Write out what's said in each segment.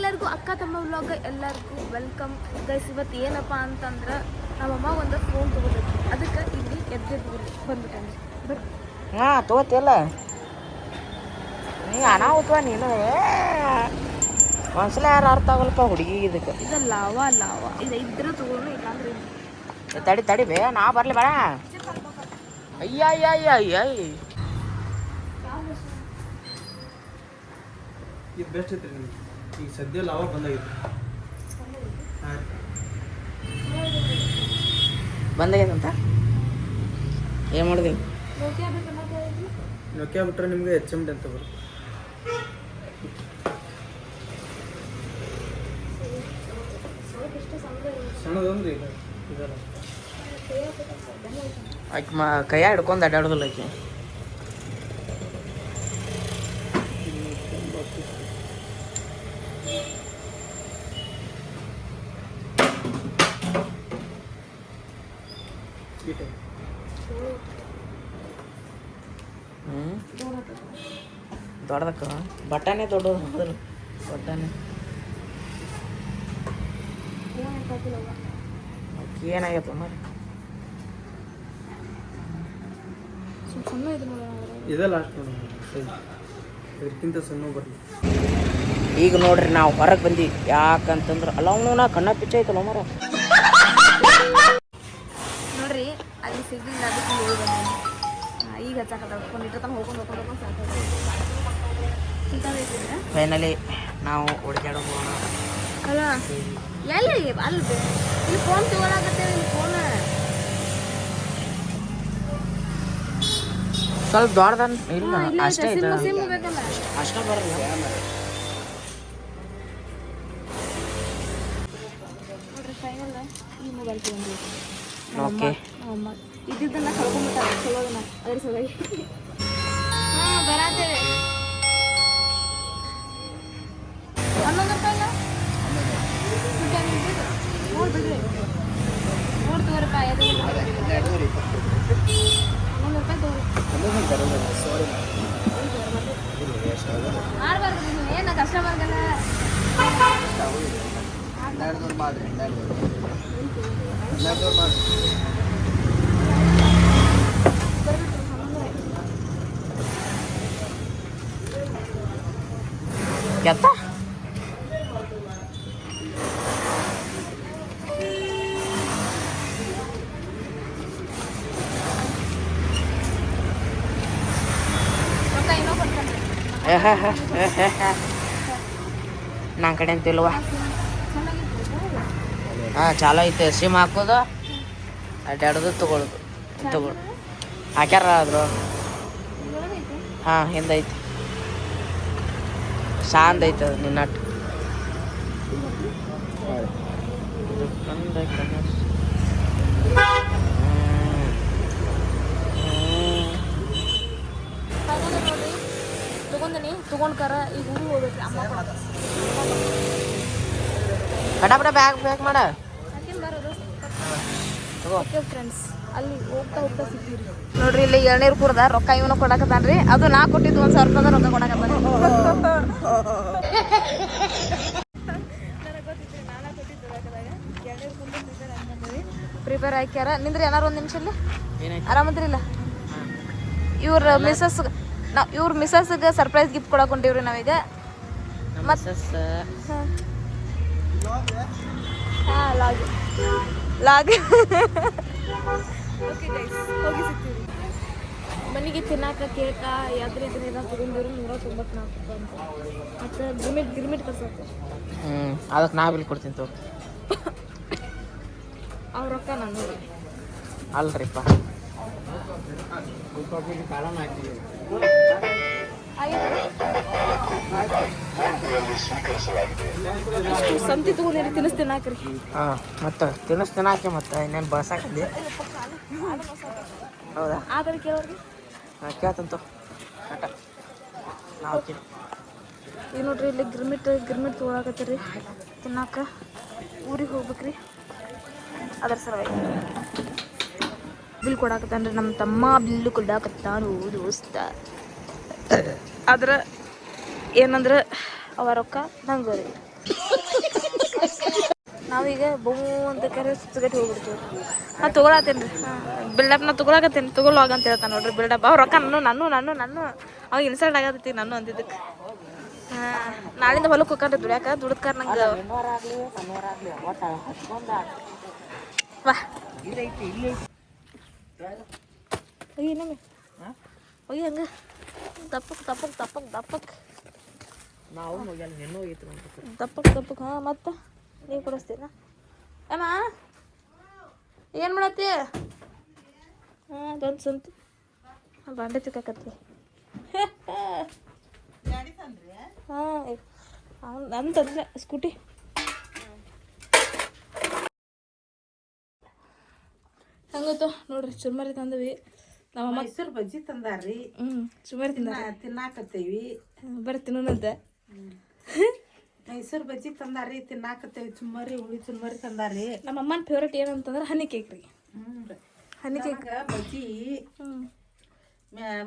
ಎಲ್ಲರಿಗೂ ಅಕ್ಕ ತಮ್ಮ ವ್ಲಾಗ್ ಎಲ್ಲರಿಗೂ ವೆಲ್ಕಮ್ ಗೈಸ್. ಇವತ್ತು ಏನಪ್ಪ ಅಂತಂದ್ರೆ ನಮ್ಮಮ್ಮ ಒಂದು ಫೋನ್ ತೊಗೋಬೇಕು, ಅದಕ್ಕೆ ಇಲ್ಲಿ ಎದ್ದು ಬಂದ್ಬಿಟ್ಟಂಗೆ ಬರ್ರಿ. ಹಾಂ ತಗೋತಿಯಲ್ಲ ನೀ ಅನಾಹುತ್ವ ನೀನು ಒಂದ್ಸಲ ಯಾರು ಅರ್ಥ ಆಗಲ್ಪ ಹುಡುಗಿ ಇದಕ್ಕೆ. ಇದು ಲಾವ ಇದು ಇದ್ರೆ ತಗೊಂಡು ಇಲ್ಲಾಂದ್ರೆ ತಡಿ ತಡಿ ಬೇ ನಾ ಬರಲಿ ಬೇಡ. ಅಯ್ಯ ಅಯ್ಯ ಅಯ್ಯ ಅಯ್ಯ ಇದು ಬೆಸ್ಟ್ ಐತ್ರಿ ನಿಮ್ಗೆ. ಈಗ ಸದ್ಯ ಲಾವ ಬಂದಾಗಿತ್ತು. ಹಾಂ ಬಂದಾಗೈತಂತ ಏನು ಮಾಡಿದೆ? ನೋಕ್ಯಾ ಬಿಟ್ರೆ ನಿಮಗೆ HMD ಅಂತ ಬರುತ್ತೆ. ಸಣ್ಣದೊಂದು ಈಗ ಇದಲ್ಲ ಆಕೆ ಕೈಯ ಹಿಡ್ಕೊಂಡು ಅಡ್ಡಾಡೋದಿಲ್ಲ ಆಕೆ. ದೊಡ್ಡದಕ್ಕ ಬಟಾನೆ ದೊಡ್ಡದು ಬಟಾನೆ ಏನಾಗೈತೆ ಮರಿ ಇದೇ ಲಾಸ್ಟ್ ನೋಡಿ, ಇದಕ್ಕಿಂತ ಸಣ್ಣ ಬರಲಿ. ಈಗ ನೋಡ್ರಿ ನಾವು ಹೊರಗೆ ಬಂದು ಯಾಕಂತಂದ್ರೆ ಅಲ್ಲ ಅವನು ನಾ ಕಣ್ಣ ಪಿಚ್ಚ ಐತಲ್ಲ ಮರ ನೋಡ್ರಿ ಅಲ್ಲಿ ಸಿಗ್ಲಿಲ್ಲ, ಅದಕ್ಕೆ ಹೋಗಿ ಬಂದೇನೆ. ಈಗ ಹಚ್ಚಾಕತ್ಕೊಂಡಿಟ್ಟು ತಾನು ಹೋಗ್ಕೊಂಡು ಸಾಕಾಗ ಫೈನಲಿ ನಾವು ಹುಡುಕ್ಯಾಡೋ ಹೋಗೋಣ. ಅಲ್ಲ ಎಲ್ಲಿ ಅಲ್ಲಿ ಇಲ್ಲಿ ಫೋನ್ ತಗೊಳಕತ್ತೇವೆ. ಇಲ್ಲಿ ಫೋನ್ ಸ್ವಲ್ಪ ದೊಡ್ಡದ ಇಲ್ಲ ಅಷ್ಟೇ ಐತೆ, ಸಿಮ್ ಬೇಕಲ್ಲ ಅಷ್ಟೇ ಬರಲ್ಲ. ನೋಡ್ರಿ ಫೈನಲ್ ಈ ಮೊಬೈಲ್ ತಗೊಂಡಿವಿ. ಓಕೆ ನಮ್ಮಮ್ಮ ಇದ್ದಿದ್ದನ್ನ ಕಳ್ಕೊಂಡ್ಬಿಟ್ಟಾರೆ ಚಲೋದನ್ನ, ಅದ್ರ ಸಲುವಾಗಿ ಹಾಂ ಬರತ್ತೇವೆ. 11 ರೂಪಾಯಿನ ನೋಡ್ಬಿಡ್ರಿ, ನೋಡ್ತೀವಿ ರೂಪಾಯಿ 11 ರೂಪಾಯಿ ತಗೋರಿ. ಮಾಡ್ಬಾರ್ದು ನೀವು ಏನು ಕಸ್ಟಮರ್ಗೆಲ್ಲ ಕೆತ್ತ ನನ್ನ ಕಡೆ ಅಂತಿಲ್ವ. ಹಾಂ ಚಾಲೋ ಐತೆ, ಸಿಮ್ ಹಾಕೋದು ಅಡ್ಡಾಡೋದು ತಗೊಳ್ಳೋದು ಹಾಕ್ಯಾರ ಆದ್ರು. ಹಾಂ ಹಿಂದೈತಿ ಶಾಂತ ಐತೆ ಅದು ನಿನ್ನಟ್ಟು. ತಗೊಂಡ್ಕರ ಈಗ ಊರು ಹೋಗ್ಬೇಕು. ಅಮ್ಮ ಬಡ ಬ್ಯಾಗ್ ಮಾಡ ಓಕೆ ಫ್ರೆಂಡ್ಸ್, ಅಲ್ಲಿ ಹೋಗ್ತಾ ಸಿಗ್ತೀರಿ. ನೋಡ್ರಿ ಇಲ್ಲಿ ಎಳ್ನೀರು ಕುಡ್ದ ರೊಕ್ಕ ಇವನು ಕೊಡಕತ್ತಾನ್ರಿ. ಅದು ನಾ ಕೊಟ್ಟಿದ್ದು 1,000 ರೂಪಾಯಿ ರೊಕ್ಕ ಕೊಡಕತ್ತಾನ. ಪ್ರಿಪೇರ್ ಹಾಕ್ಯಾರ. ನಿಂದ್ರಿ ಏನಾರು ಒಂದು ನಿಮಿಷಲ್ಲಿ ಆರಾಮದ್ರಿಲ್ಲ. ಇವ್ರ ಮಿಸಸ್ಗೆ ಸರ್ಪ್ರೈಸ್ ಗಿಫ್ಟ್ ಕೊಡಕ್ ಹೊಂಟೀವ್ರಿ ನಾವೀಗ. ಲಾಗ್ ಓಕೆ ಗೈಸ್, ಹೋಗಿ ಸಿಗ್ತೀವಿ. ಮನೆಗೆ ತಿನ್ನಾಕ ಕೇಕ ಯಾವ್ದು ಇದನ್ನೆಲ್ಲ ತಗೊಂಡಿವ್ರು 194 ರೂಪಾಯಿ ಅಂತ. ಮತ್ತು ಗಿರ್ಮಿಟ್ ಕಳ್ಸಕ್ಕೆ ಅದಕ್ಕೆ ನಾ ಬಿಲ್ ಕೊಡ್ತೀನಿ ತಗೋ. ಅವ್ರ ರೊಕ್ಕ ನಾನು ಅಲ್ರಿಪ್ಪ ಸಂತಿ ತಗೊಂಡಿರಿ ತಿನ್ನಿಸ್ತೀನಿ ಹಾಕ್ರಿ. ಹಾಂ ಮತ್ತೆ ತಿನ್ನಿಸ್ತೀನಿ ಹಾಕಿ ಮತ್ತೆ ಇನ್ನೇನು ಬಸಾಕಂದಿ. ಹೌದಾ ಆದ್ರೆ ಕೇಳೋರಿ ಹಾಂ ಕೇಳ್ತಂತು ಆಟ ನಾವು ಈಗ ನೋಡ್ರಿ ಇಲ್ಲಿ ಗಿರ್ಮಿಟ್ ತೊಗೊಳಕತ್ತೀರಿ ತಿನ್ನಾಕ. ಊರಿಗೆ ಹೋಗ್ಬೇಕ್ರಿ, ಅದರ ಸಲುವಾಗಿ ಬಿಲ್ ಕೊಡಾಕತ್ತಾನ್ರಿ ನಮ್ಮ ತಮ್ಮ. ಬಿಲ್ಲು ಕೊಡಾಕತ್ತಾನು ದೋಸ್ತ. ಆದ್ರೆ ಏನಂದ್ರೆ ಅವ ರೊಕ್ಕ ನಂಗೆ ನಾವೀಗ ಬೂ ಅಂತ ಕರೆ ಸುತ್ತಗಟ್ಟಿ ಹೋಗ್ಬಿಡ್ತೀವಿ. ನಾ ತೊಗೊಳತ್ತೇನೆ ರೀ ಬಿಲ್ಡಪ್ ನಾ ತೊಗೊಳಕತ್ತೇನೆ ತೊಗೊಳೋಗ ಅಂತ ಹೇಳ್ತಾನೆ ನೋಡ್ರಿ ಬಿಲ್ಡಪ್. ಅವ್ರ ರೊಕ್ಕ ನಾನು ಅವಾಗ ಇನ್ಸಲ್ಟ್ ಆಗತ್ತೈತಿ ನಾನು ಅಂದಿದ್ದಕ್ಕೆ. ಹಾಂ ನಾಳಿಂದ ಹೊಲಕ್ಕೆ ಹೋಗ್ಕೊಂಡ್ರಿ ದುಡ್ಯಾಕ ದುಡ್ದಕಾರ ನಂಗೆ ವಾ ಒಯ್ಯಿ ನಮಗೆ ಒಯ್ಯಿ ಹಂಗೆ ದಪ್ಪಕ್ಕೆ ನಾವು ಹೋಗ್ಯಾಲ ನೆನ್ನೋ ಹೋಗಿತ್ತು ದಪ್ಪಕ್ಕೆ ಹಾಂ ಮತ್ತೆ ನೀವು ಕೊಡಿಸ್ತೀನ ಅಮ್ಮ ಏನು ಮಾಡತ್ತಿ? ಹಾಂ ಅದೊಂದು ಸಂತು ಬಾಂಡೆ ತಿಕ್ಕಾಕತ್ತಿ. ಹಾಂ ಅವ್ನು ನನ್ನ ತಂದ್ರೆ ಸ್ಕೂಟಿ. ಹಂಗತ್ತು ನೋಡ್ರಿ ಚುರ್ಮರಿ ತಂದವಿ ನಮ್ಮ ಮೈಸೂರು ಬಜ್ಜಿ ತಂದಾರ್ರಿ. ಚುರ್ಮರಿ ತಿನ್ನಾಕತ್ತೇವಿ. ಬರ್ರಿ ತಿನ್ನೋಣಂತೆ. ಮೈಸೂರು ಬಜ್ಜಿ ತಂದಾರ್ರಿ ತಿನ್ನಾಕತ್ತೇವಿ. ಹುಳಿ ಚುಮ್ಮರಿ ತಂದಾರ್ರಿ. ನಮ್ಮ ಅಮ್ಮನ ಫೇವ್ರೇಟ್ ಏನಂತಂದ್ರೆ ಹನಿ ಕೇಕ್ ರೀ. ಹನಿ ಕೇಕ್ ಬಜ್ಜಿ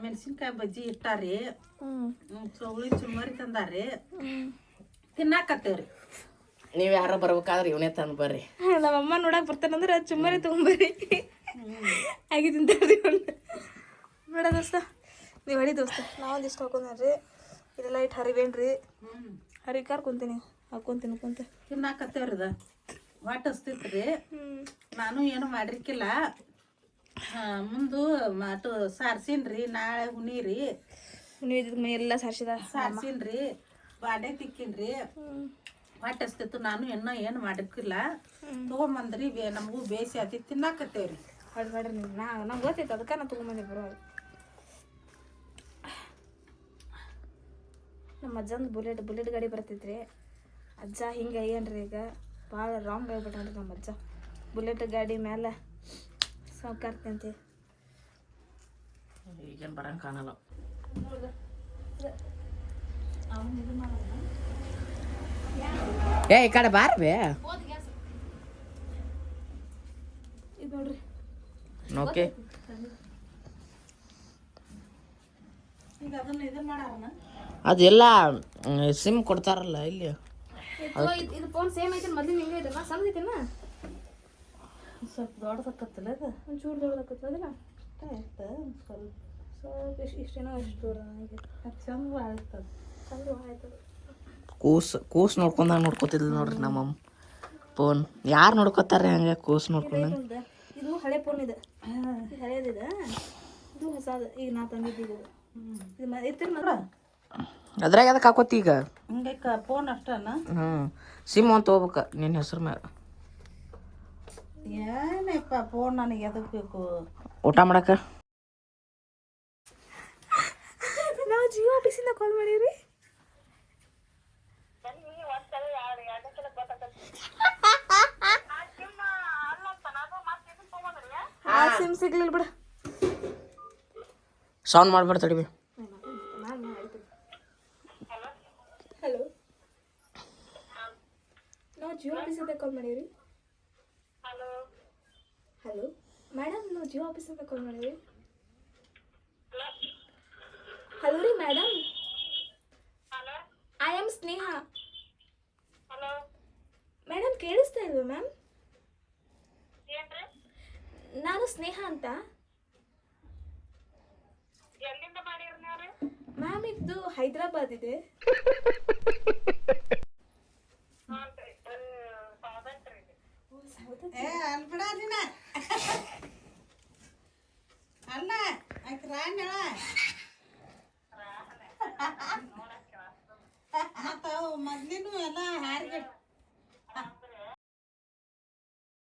ಮೆಣಸಿನ್ಕಾಯಿ ಬಜ್ಜಿ ಇಟ್ಟಾರಿ. ಹುಳಿ ಚುಮ್ಮರಿ ತಂದಾರ್ರಿ ತಿನ್ನಾಕತ್ತೇವ್ರಿ. ನೀವು ಯಾರೋ ಬರ್ಬೇಕಾದ್ರೆ ಇವನೇ ತಂದು ಬರ್ರಿ. ನಮ್ಮ ಅಮ್ಮ ನೋಡಕ್ ಬರ್ತಾನಂದ್ರೆ ಚುಮ್ಮರಿ ತೊಗೊಂಬರ್ರಿ ಆಗಿ ತಿಂತಾರ್ರಿ ಬೇಡ ದೋಸ್ತ ನೀವು ಹಡಿ ದೋಸ್ತ. ನಾವೊಂದಿಷ್ಟು ಹಾಕೊಂಡ್ರಿ ಇದೆಲ್ಲ ಇಟ್ಟು ಹರಿವೇನ್ರಿ ಹರಿಕಾರ್ ಕುಂತೀನಿ ಹಾಕೊಂತೀನಿ ಕುಂತ ತಿನ್ನಾಕತ್ತೇವ್ರಿ. ವಾಟಸ್ತಿತ್ರಿ ನಾನು ಏನು ಮಾಡಿರ್ಕಿಲ್ಲ. ಮುಂದು ಮಾತು ಸಾರ್ಸಿನ್ರಿ. ನಾಳೆ ಹುಣಿರಿ ನೀವು ಮೈ ಎಲ್ಲ ಸಾರ್ಸಿನ್ರಿ ಬಾಂಡೆ ತಿಕ್ಕಿನ್ರಿ. ವಾಟಸ್ತಿತ್ತು ನಾನು ಏನು ಮಾಡಿರ್ಕಿಲ್ಲ. ತೊಗೊಂಬಂದ್ರಿ ನಮಗೂ ಬೇಸಿ ಆತಿ ತಿನ್ನಾಕತ್ತೇವ್ರಿ. ಹೊಡ್ಬೇಡ್ರಿ ನೀವು ನಂಗೆ ಗೊತ್ತೈತೆ ಅದಕ್ಕೆ ನಾನು ತೊಗೊಂಬಂದಿ ಬರೋ. ನಮ್ಮ ಅಜ್ಜಂದು ಬುಲೆಟ್ ಗಾಡಿ ಬರ್ತೈತ್ರಿ. ಅಜ್ಜ ಹಿಂಗೆ ಅಯ್ಯನ್ರಿ ಈಗ ಭಾಳ ರಾಂಗ್ ಆಗಿಬಿಟ್ಟಾನ್ರಿ ನಮ್ಮ ಅಜ್ಜ. ಬುಲೆಟ್ ಗಾಡಿ ಮೇಲೆ ಸಾವ್ಕಾರ್ತಿ ಈಗೇನು ಬರಂಗೆ ಕಾಣಲ್ಲ. ಏ ಈ ಕಡೆ ಬಾರ್ಬೇ ಇದು ನೋಡ್ರಿ ಓಕೆ. ಈಗ ಅದನ್ನ ಇದನ್ನ ಮಾಡಾರನ ಅದೆಲ್ಲ ಸಿಮ್ ಕೊಡ್ತಾರಲ್ಲ ಇಲ್ಲಿ. ಇದು ಫೋನ್ ಸೇಮ್ ಐತೆ ಮೊದಲು ಹಿಂಗೆ ಐತಲ್ಲ ಸಣ್ಣದೈತೆನ ಸ್ವಲ್ಪ ದೊಡ್ಡದಕ್ಕತ್ತಲ್ಲ ಅದು ಒಂಚೂರು ದೊಡ್ಡದಾಕತ್ತದಲ್ಲ ಸ್ವಲ್ಪ ಇಷ್ಟೇನೋ ಅಷ್ಟು ದೂರ ನನಗೆ ಚಂದ ಆಯ್ತದ. ಚಂದ ಆಯ್ತದ. ಕೂಸ್ ನೋಡ್ಕೊಂಡಂಗೆ ನೋಡ್ಕೊತಿದ್ಲು ನೋಡ್ರಿ ನಮ್ಮಮ್ಮ ಫೋನ್. ಯಾರು ನೋಡ್ಕೊತಾರೆ ಹಂಗೆ ಕೂಸ್ ನೋಡ್ಕೊಂಡಂಗೆ. ಇದು ಹಳೆ ಫೋನ್ ಇದೆ. ಇದು ಹಳೇದಿದೆ ಇದು ಹೊಸದು ಈಗ ನಾ ತಂದಿದ್ದು. ಇದು ಇರ್ತೀರಿ ಮಾತ್ರ ಅದ್ರಾಗ ಅದಕ್ಕೆ ಹಾಕೋತಿ ಈಗ ಹಿಂಗೆ ಫೋನ್ ಅಷ್ಟನ. ಸಿಮ್ ಅಂತ ಹೋಗ್ಬೇಕು ನಿನ್ನ ಹೆಸ್ರು ಮ್ಯಾಗ. ಏನಪ್ಪ ಫೋನ್ ನನಗೆ ಎದಕ್ಕೆ ಬೇಕು? ಊಟ ಮಾಡಕ ನಾವು ಜಿಯೋ ಆಫೀಸಿಂದ ಕಾಲ್ ಮಾಡೀವ್ರಿ. ಆ ಸಿಮ್ ಸಿಗ್ಲಿಲ್ಲ ಬಿಡ. Sound ಮಾಡ್ಬಿಡ್ತಾಡಿ B. ಹಲೋ ನಾವು ಜಿಯೋ ಆಫೀಸಿಂದ ಕಾಲ್ ಮಾಡೀವ್ರಿ. ಹಲೋ ಮೇಡಮ್ ನಾವು ಜಿಯೋ ಆಫೀಸಿಂದ ಕಾಲ್ ಮಾಡೀವ್ರಿ. ಹಲೋ ರೀ madam. I am Sneha. Madam ಕೇಳಿಸ್ತಾ ಇಲ್ವಾ ಮ್ಯಾಮ್? ನಾನು ಸ್ನೇಹ ಅಂತ ಮ್ಯಾಮ್. ಇದು ಹೈದರಾಬಾದ್ ಇದೆ. ಅಲ್ಬಿಡ ನೀನ ಅಲ್ಲ ಆಕೆ ರಾಣ್ಯ ಮತ್ತು ಮೊದ್ಲಿನೂ ಎಲ್ಲ